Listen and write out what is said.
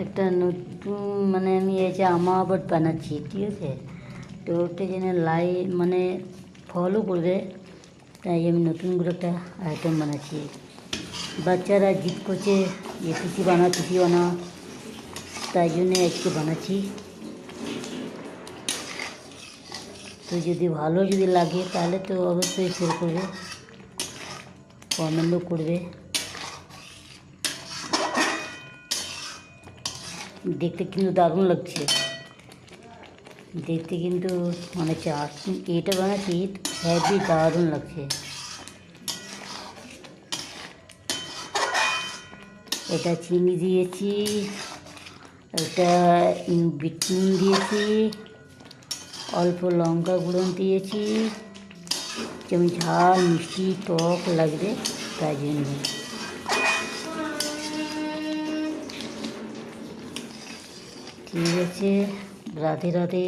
একটা নতুন মানে আমি এই যে আমাবট বানাচ্ছি, ঠিক আছে। তো ওটা যেন মানে ফলো করবে, তাই আমি নতুন করে একটা আইটেম বানাচ্ছি। বাচ্চারা জিদ করছে যে পিসি বানা, তাই জন্যে আজকে বানাচ্ছি। তো যদি ভালো যদি লাগে তাহলে তো অবশ্যই শেয়ার করবে, কমেন্টও করবে। দেখতে কিন্তু দারুণ লাগছে, দেখতে কিন্তু মানে এটা বানাচ্ছি হেভি দারুণ লাগছে। এটা চিনি দিয়েছি, এটা বিট নুন দিয়েছি, অল্প লঙ্কা গুঁড়ো দিয়েছি, যেমন ঝাল মিষ্টি টক লাগবে তাই জন্য। ঠিক আছে, রাধে রাধে।